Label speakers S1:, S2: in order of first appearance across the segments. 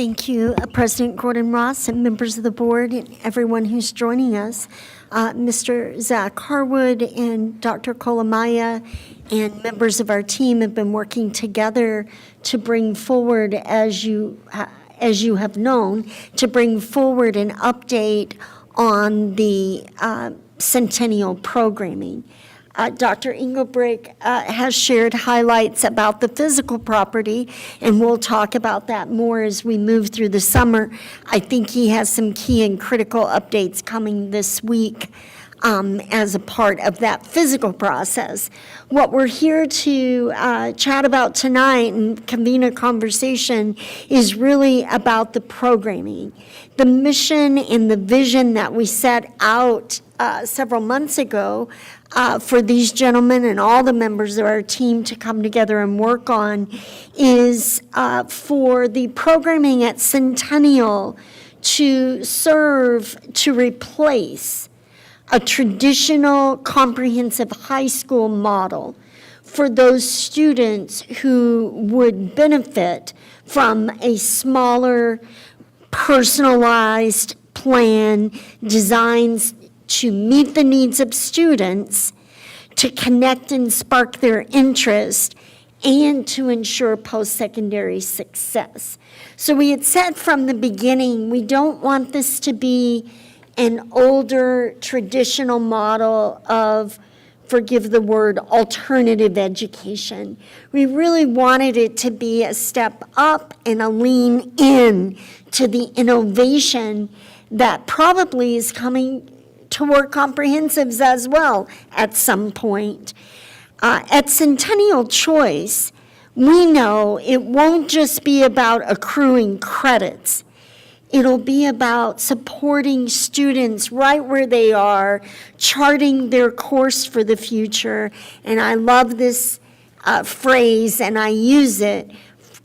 S1: Thank you, President Gordon Ross and members of the board and everyone who's joining us. Mr. Zach Harwood and Dr. Kolamaya and members of our team have been working together to bring forward, as you have known, to bring forward an update on the Centennial programming. Dr. Engelbrich has shared highlights about the physical property, and we'll talk about that more as we move through the summer. I think he has some key and critical updates coming this week as a part of that physical process. What we're here to chat about tonight and convene a conversation is really about the programming. The mission and the vision that we set out several months ago for these gentlemen and all the members of our team to come together and work on is for the programming at Centennial to serve to replace a traditional comprehensive high school model for those students who would benefit from a smaller, personalized plan designed to meet the needs of students, to connect and spark their interest, and to ensure post-secondary success. So we had said from the beginning, we don't want this to be an older traditional model of, forgive the word, alternative education. We really wanted it to be a step up and a lean in to the innovation that probably is coming toward comprehensives as well at some point. At Centennial Choice, we know it won't just be about accruing credits. It'll be about supporting students right where they are, charting their course for the future. And I love this phrase, and I use it,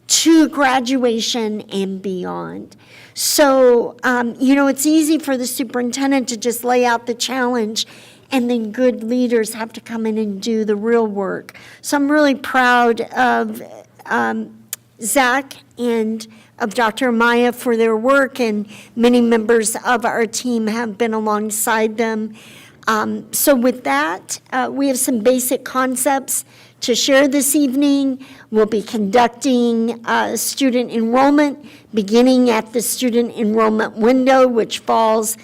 S1: to graduation and beyond. So, it's easy for the superintendent to just lay out the challenge, and then good leaders have to come in and do the real work. So I'm really proud of Zach and of Dr. Amaya for their work, and many members of our team have been alongside them. So with that, we have some basic concepts to share this evening. We'll be conducting student enrollment beginning at the student enrollment window, which falls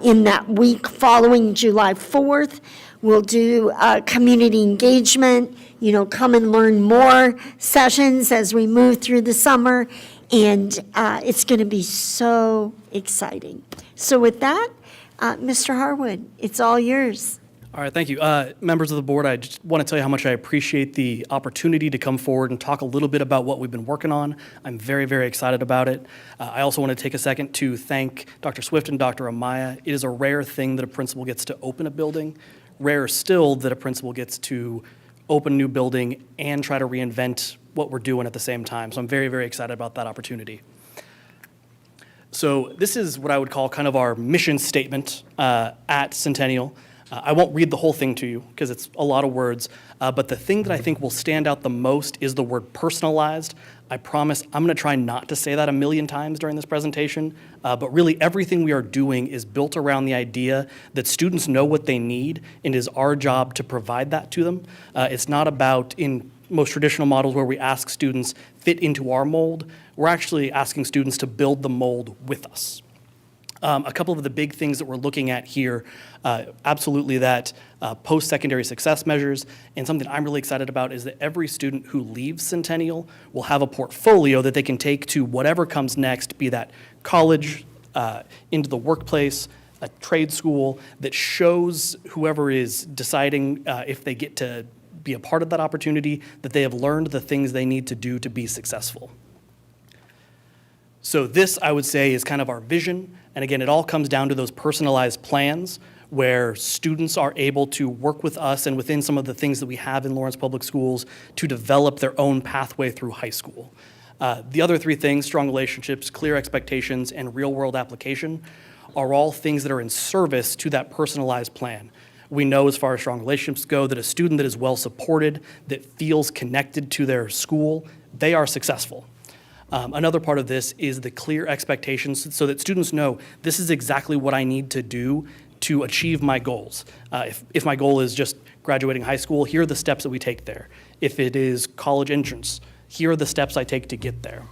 S1: in that week following July 4th. We'll do community engagement, come and learn more sessions as we move through the summer, and it's going to be so exciting. So with that, Mr. Harwood, it's all yours.
S2: All right, thank you. Members of the board, I just want to tell you how much I appreciate the opportunity to come forward and talk a little bit about what we've been working on. I'm very, very excited about it. I also want to take a second to thank Dr. Swift and Dr. Amaya. It is a rare thing that a principal gets to open a building. Rarer still that a principal gets to open a new building and try to reinvent what we're doing at the same time. So I'm very, very excited about that opportunity. So this is what I would call kind of our mission statement at Centennial. I won't read the whole thing to you because it's a lot of words, but the thing that I think will stand out the most is the word personalized. I promise I'm going to try not to say that a million times during this presentation, but really everything we are doing is built around the idea that students know what they need, and it is our job to provide that to them. It's not about, in most traditional models where we ask students fit into our mold, we're actually asking students to build the mold with us. A couple of the big things that we're looking at here, absolutely that post-secondary success measures, and something I'm really excited about is that every student who leaves Centennial will have a portfolio that they can take to whatever comes next, be that college, into the workplace, a trade school, that shows whoever is deciding if they get to be a part of that opportunity, that they have learned the things they need to do to be successful. So this, I would say, is kind of our vision. And again, it all comes down to those personalized plans where students are able to work with us and within some of the things that we have in Lawrence Public Schools to develop their own pathway through high school. The other three things, strong relationships, clear expectations, and real-world application, are all things that are in service to that personalized plan. We know as far as strong relationships go that a student that is well supported, that feels connected to their school, they are successful. Another part of this is the clear expectations so that students know this is exactly what I need to do to achieve my goals. If my goal is just graduating high school, here are the steps that we take there. If it is college entrance, here are the steps I take to get there.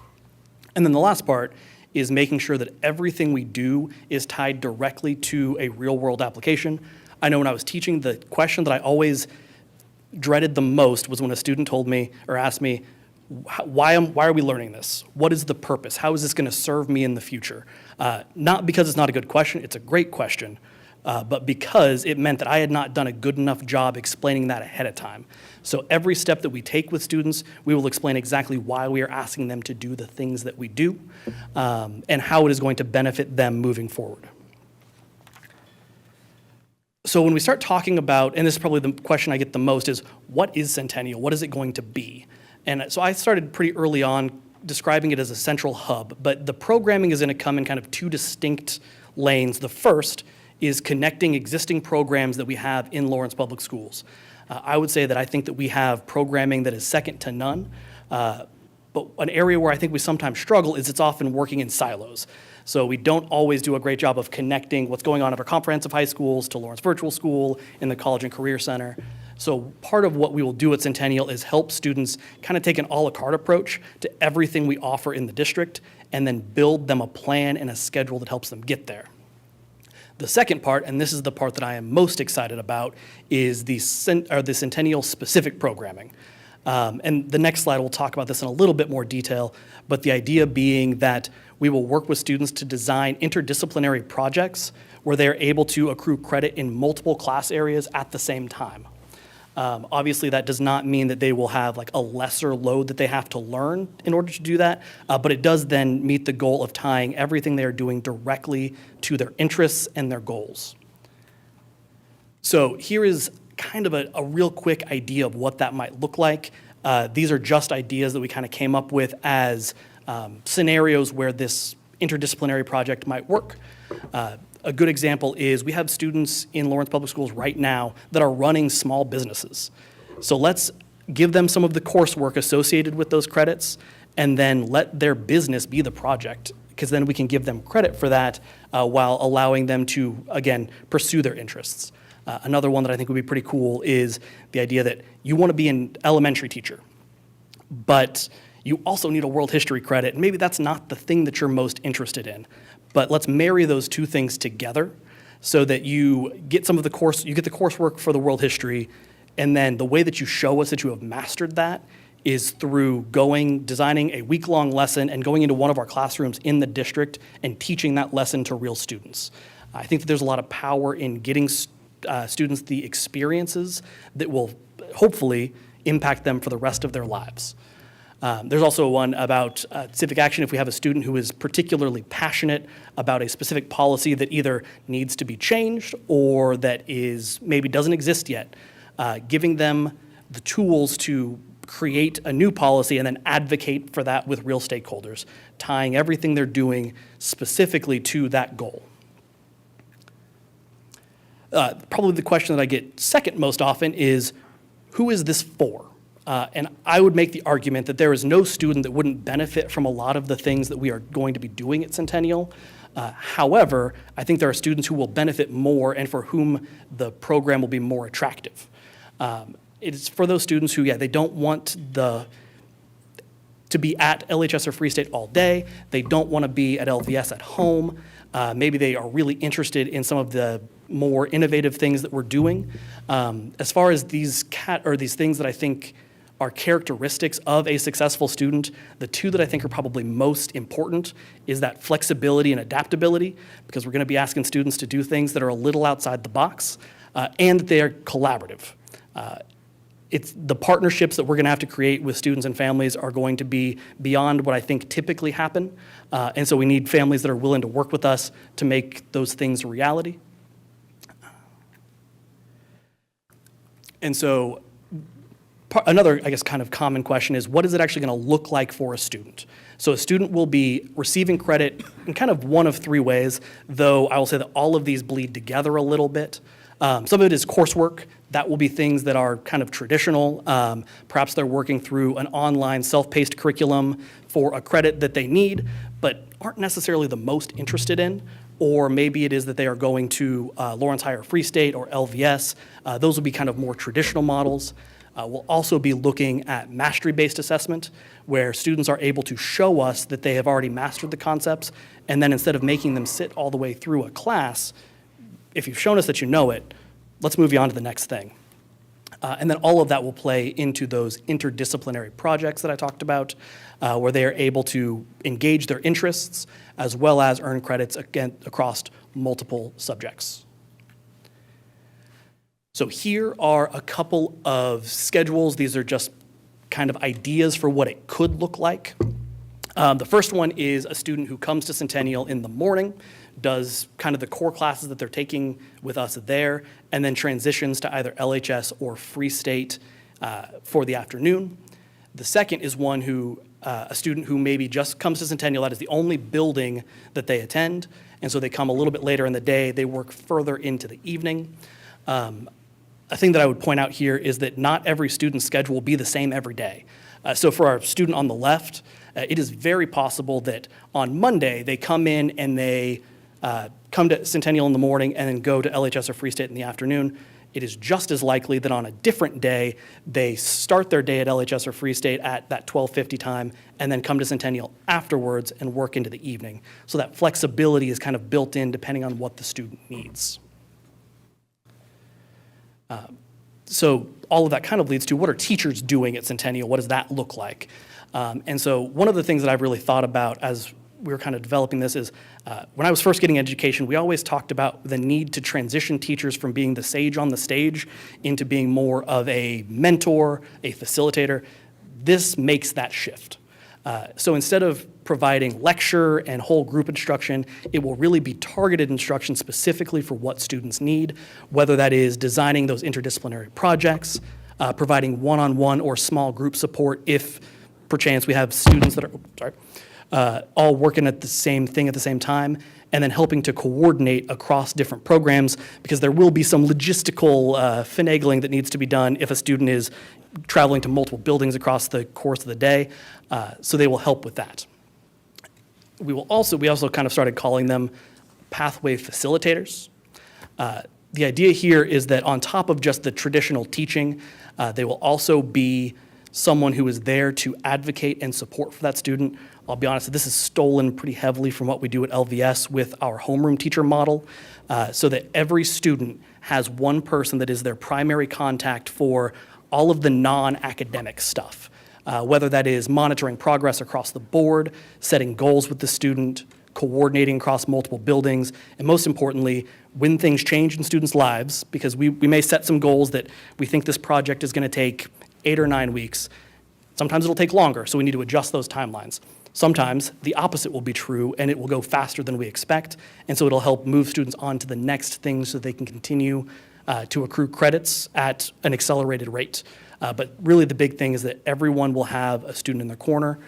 S2: And then the last part is making sure that everything we do is tied directly to a real-world application. I know when I was teaching, the question that I always dreaded the most was when a student told me or asked me, why are we learning this? What is the purpose? How is this going to serve me in the future? Not because it's not a good question, it's a great question, but because it meant that I had not done a good enough job explaining that ahead of time. So every step that we take with students, we will explain exactly why we are asking them to do the things that we do, and how it is going to benefit them moving forward. So when we start talking about, and this is probably the question I get the most, is what is Centennial? What is it going to be? And so I started pretty early on describing it as a central hub, but the programming is going to come in kind of two distinct lanes. The first is connecting existing programs that we have in Lawrence Public Schools. I would say that I think that we have programming that is second to none, but an area where I think we sometimes struggle is it's often working in silos. So we don't always do a great job of connecting what's going on at our comprehensive high schools to Lawrence Virtual School, in the College and Career Center. So part of what we will do at Centennial is help students kind of take an a la carte approach to everything we offer in the district and then build them a plan and a schedule that helps them get there. The second part, and this is the part that I am most excited about, is the Centennial specific programming. And the next slide will talk about this in a little bit more detail, but the idea being that we will work with students to design interdisciplinary projects where they're able to accrue credit in multiple class areas at the same time. Obviously, that does not mean that they will have like a lesser load that they have to learn in order to do that, but it does then meet the goal of tying everything they're doing directly to their interests and their goals. So here is kind of a real quick idea of what that might look like. These are just ideas that we kind of came up with as scenarios where this interdisciplinary project might work. A good example is we have students in Lawrence Public Schools right now that are running small businesses. So let's give them some of the coursework associated with those credits and then let their business be the project, because then we can give them credit for that while allowing them to, again, pursue their interests. Another one that I think would be pretty cool is the idea that you want to be an elementary teacher, but you also need a world history credit, and maybe that's not the thing that you're most interested in. But let's marry those two things together so that you get some of the coursework for the world history, and then the way that you show us that you have mastered that is through designing a week-long lesson and going into one of our classrooms in the district and teaching that lesson to real students. I think that there's a lot of power in getting students the experiences that will hopefully impact them for the rest of their lives. There's also one about civic action. If we have a student who is particularly passionate about a specific policy that either needs to be changed or that maybe doesn't exist yet, giving them the tools to create a new policy and then advocate for that with real stakeholders, tying everything they're doing specifically to that goal. Probably the question that I get second most often is, who is this for? And I would make the argument that there is no student that wouldn't benefit from a lot of the things that we are going to be doing at Centennial. However, I think there are students who will benefit more and for whom the program will be more attractive. It's for those students who, they don't want to be at LHS or Free State all day. They don't want to be at LVS at home. Maybe they are really interested in some of the more innovative things that we're doing. As far as these things that I think are characteristics of a successful student, the two that I think are probably most important is that flexibility and adaptability, because we're going to be asking students to do things that are a little outside the box, and that they are collaborative. It's the partnerships that we're going to have to create with students and families are going to be beyond what I think typically happen, and so we need families that are willing to work with us to make those things a reality. And so another, I guess, kind of common question is, what is it actually going to look like for a student? So a student will be receiving credit in kind of one of three ways, though I will say that all of these bleed together a little bit. Some of it is coursework. That will be things that are kind of traditional. Perhaps they're working through an online self-paced curriculum for a credit that they need, but aren't necessarily the most interested in. Or maybe it is that they are going to Lawrence Higher Free State or LVS. Those will be kind of more traditional models. We'll also be looking at mastery-based assessment, where students are able to show us that they have already mastered the concepts, and then instead of making them sit all the way through a class, if you've shown us that you know it, let's move you on to the next thing. And then all of that will play into those interdisciplinary projects that I talked about, where they are able to engage their interests as well as earn credits again across multiple subjects. So here are a couple of schedules. These are just kind of ideas for what it could look like. The first one is a student who comes to Centennial in the morning, does kind of the core classes that they're taking with us there, and then transitions to either LHS or Free State for the afternoon. The second is one who, a student who maybe just comes to Centennial, that is the only building that they attend, and so they come a little bit later in the day, they work further into the evening. A thing that I would point out here is that not every student's schedule will be the same every day. So for our student on the left, it is very possible that on Monday they come in and they come to Centennial in the morning and then go to LHS or Free State in the afternoon. It is just as likely that on a different day they start their day at LHS or Free State at that 12:50 time and then come to Centennial afterwards and work into the evening. So that flexibility is kind of built in depending on what the student needs. So all of that kind of leads to, what are teachers doing at Centennial? What does that look like? And so one of the things that I've really thought about as we were kind of developing this is, when I was first getting education, we always talked about the need to transition teachers from being the sage on the stage into being more of a mentor, a facilitator. This makes that shift. So instead of providing lecture and whole group instruction, it will really be targeted instruction specifically for what students need, whether that is designing those interdisciplinary projects, providing one-on-one or small group support if perchance we have students that are all working at the same thing at the same time, and then helping to coordinate across different programs, because there will be some logistical finagling that needs to be done if a student is traveling to multiple buildings across the course of the day, so they will help with that. We also kind of started calling them pathway facilitators. The idea here is that on top of just the traditional teaching, they will also be someone who is there to advocate and support for that student. I'll be honest, this is stolen pretty heavily from what we do at LVS with our homeroom teacher model, so that every student has one person that is their primary contact for all of the non-academic stuff, whether that is monitoring progress across the board, setting goals with the student, coordinating across multiple buildings, and most importantly, when things change in students' lives, because we may set some goals that we think this project is going to take 8 or 9 weeks. Sometimes it'll take longer, so we need to adjust those timelines. Sometimes the opposite will be true, and it will go faster than we expect, and so it'll help move students on to the next thing so they can continue to accrue credits at an accelerated rate. But really the big thing is that everyone will have a student in their corner,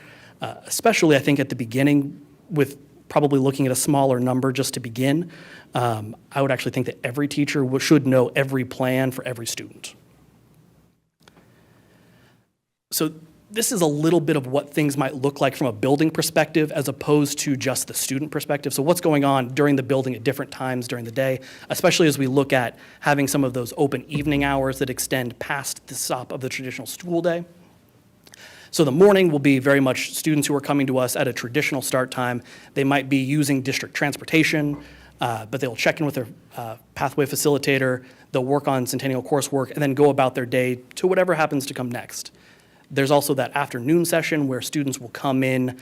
S2: especially I think at the beginning, with probably looking at a smaller number just to begin. I would actually think that every teacher should know every plan for every student. So this is a little bit of what things might look like from a building perspective as opposed to just the student perspective. So what's going on during the building at different times during the day, especially as we look at having some of those open evening hours that extend past the stop of the traditional school day. So the morning will be very much students who are coming to us at a traditional start time. They might be using district transportation, but they'll check in with their pathway facilitator, they'll work on Centennial coursework, and then go about their day to whatever happens to come next. There's also that afternoon session where students will come in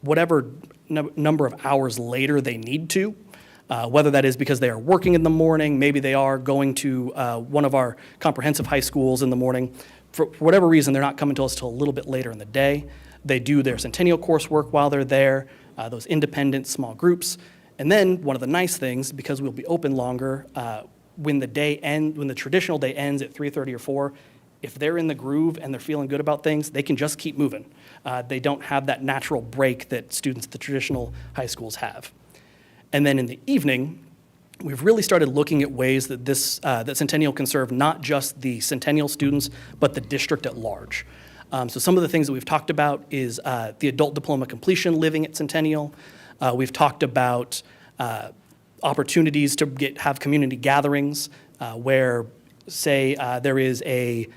S2: whatever number of hours later they need to, whether that is because they are working in the morning, maybe they are going to one of our comprehensive high schools in the morning. For whatever reason, they're not coming to us till a little bit later in the day. They do their Centennial coursework while they're there, those independent small groups. And then one of the nice things, because we'll be open longer, when the traditional day ends at 3:30 or 4, if they're in the groove and they're feeling good about things, they can just keep moving. They don't have that natural break that students at the traditional high schools have. And then in the evening, we've really started looking at ways that that Centennial can serve not just the Centennial students, but the district at large. So some of the things that we've talked about is the adult diploma completion living at Centennial. We've talked about opportunities to have community gatherings where, say, there is a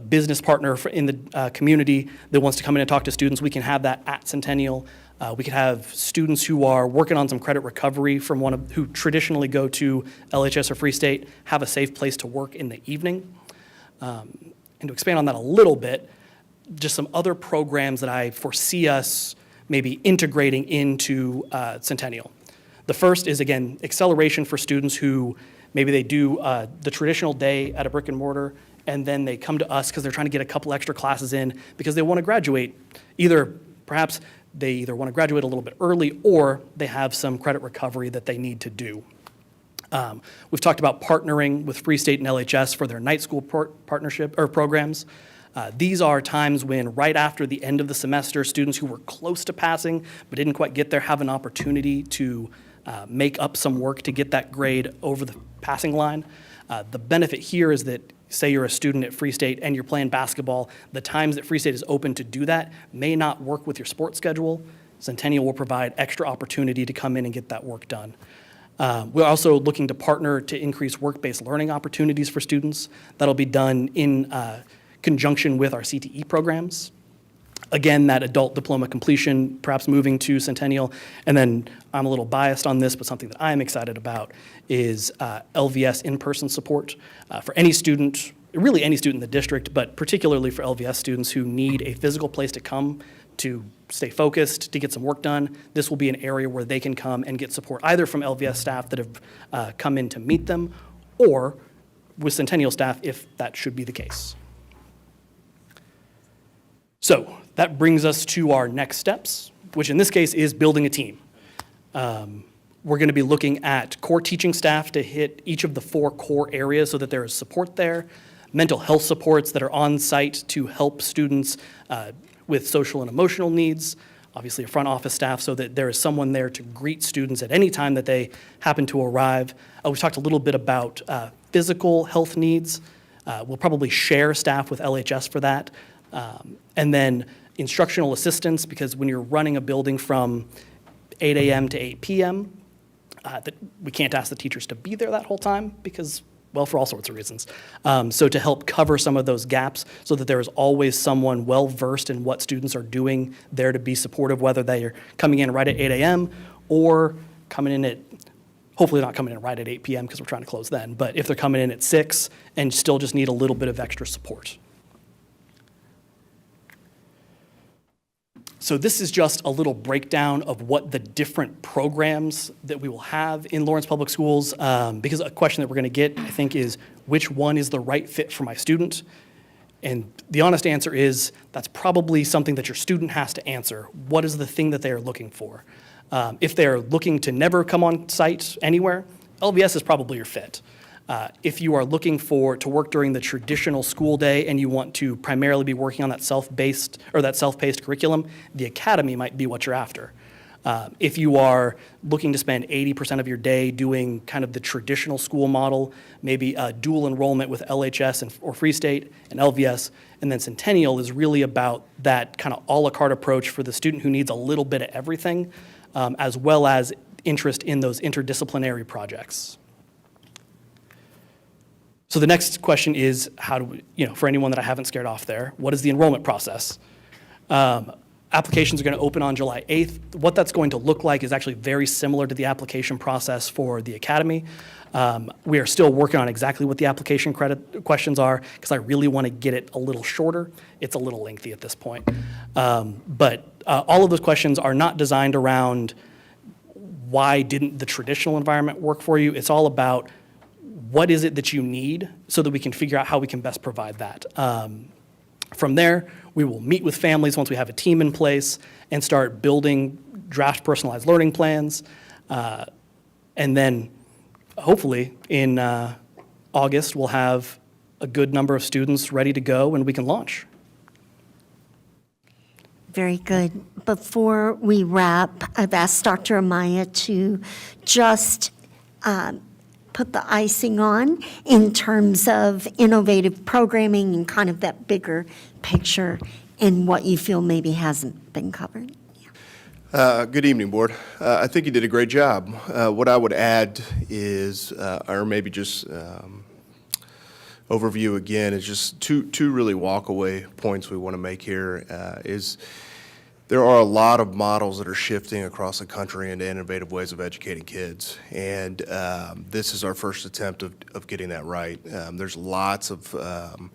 S2: business partner in the community that wants to come in and talk to students. We can have that at Centennial. We could have students who are working on some credit recovery from who traditionally go to LHS or Free State have a safe place to work in the evening. And to expand on that a little bit, just some other programs that I foresee us maybe integrating into Centennial. The first is, again, acceleration for students who maybe they do the traditional day at a brick and mortar, and then they come to us because they're trying to get a couple extra classes in because they want to graduate. Perhaps they either want to graduate a little bit early or they have some credit recovery that they need to do. We've talked about partnering with Free State and LHS for their night school partnership or programs. These are times when right after the end of the semester, students who were close to passing but didn't quite get there have an opportunity to make up some work to get that grade over the passing line. The benefit here is that, say you're a student at Free State and you're playing basketball, the times that Free State is open to do that may not work with your sports schedule. Centennial will provide extra opportunity to come in and get that work done. We're also looking to partner to increase work-based learning opportunities for students. That'll be done in conjunction with our CTE programs. Again, that adult diploma completion, perhaps moving to Centennial. And then I'm a little biased on this, but something that I'm excited about is LVS in-person support for any student, really any student in the district, but particularly for LVS students who need a physical place to come to stay focused, to get some work done. This will be an area where they can come and get support either from LVS staff that have come in to meet them or with Centennial staff if that should be the case. So that brings us to our next steps, which in this case is building a team. We're going to be looking at core teaching staff to hit each of the 4 core areas so that there is support there, mental health supports that are on site to help students with social and emotional needs, obviously a front office staff so that there is someone there to greet students at any time that they happen to arrive. We've talked a little bit about physical health needs. We'll probably share staff with LHS for that. And then instructional assistance, because when you're running a building from 8 a.m. to 8 p.m., that we can't ask the teachers to be there that whole time because, well, for all sorts of reasons. So to help cover some of those gaps so that there is always someone well-versed in what students are doing there to be supportive, whether they are coming in right at 8 a.m. or coming in at, hopefully not coming in right at 8 p.m. because we're trying to close then, but if they're coming in at 6 and still just need a little bit of extra support. So this is just a little breakdown of what the different programs that we will have in Lawrence Public Schools, because a question that we're going to get, I think, is which one is the right fit for my student? And the honest answer is that's probably something that your student has to answer. What is the thing that they are looking for? If they're looking to never come on site anywhere, LVS is probably your fit. If you are looking to work during the traditional school day and you want to primarily be working on that self-paced curriculum, the academy might be what you're after. If you are looking to spend 80% of your day doing kind of the traditional school model, maybe dual enrollment with LHS or Free State and LVS, and then Centennial is really about that kind of a la carte approach for the student who needs a little bit of everything, as well as interest in those interdisciplinary projects. So the next question is, how do we, for anyone that I haven't scared off there, what is the enrollment process? Applications are going to open on July 8th. What that's going to look like is actually very similar to the application process for the academy. We are still working on exactly what the application questions are because I really want to get it a little shorter. It's a little lengthy at this point. But all of those questions are not designed around why didn't the traditional environment work for you. It's all about what is it that you need so that we can figure out how we can best provide that. From there, we will meet with families once we have a team in place and start building draft personalized learning plans. And then hopefully in August, we'll have a good number of students ready to go and we can launch.
S1: Very good. Before we wrap, I've asked Dr. Amaya to just put the icing on in terms of innovative programming and kind of that bigger picture and what you feel maybe hasn't been covered.
S3: Good evening, Board. I think you did a great job. What I would add is, or maybe just overview again, is just two really walk-away points we want to make here. Is there are a lot of models that are shifting across the country into innovative ways of educating kids, and this is our first attempt of getting that right. There's lots of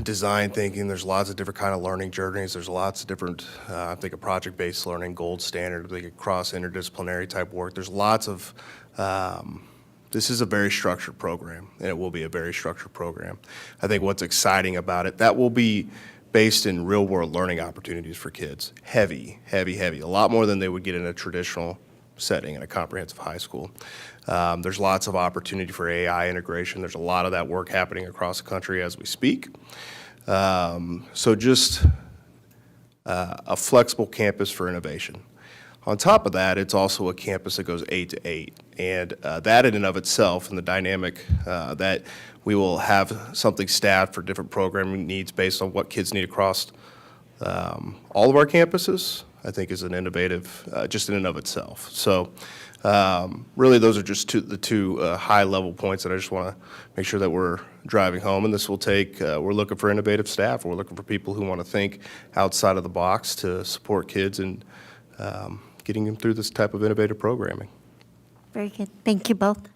S3: design thinking. There's lots of different kind of learning journeys. There's lots of different, I think, a project-based learning, gold standard, like cross interdisciplinary type work. There's lots of, this is a very structured program, and it will be a very structured program. I think what's exciting about it, that will be based in real-world learning opportunities for kids. Heavy, heavy, heavy. A lot more than they would get in a traditional setting in a comprehensive high school. There's lots of opportunity for AI integration. There's a lot of that work happening across the country as we speak. So just a flexible campus for innovation. On top of that, it's also a campus that goes 8 to 8. And that in and of itself, and the dynamic that we will have something staffed for different programming needs based on what kids need across all of our campuses, I think is an innovative, just in and of itself. So really those are just the two high-level points that I just want to make sure that we're driving home. And this will take, we're looking for innovative staff. We're looking for people who want to think outside of the box to support kids and getting them through this type of innovative programming.
S1: Very good. Thank you both.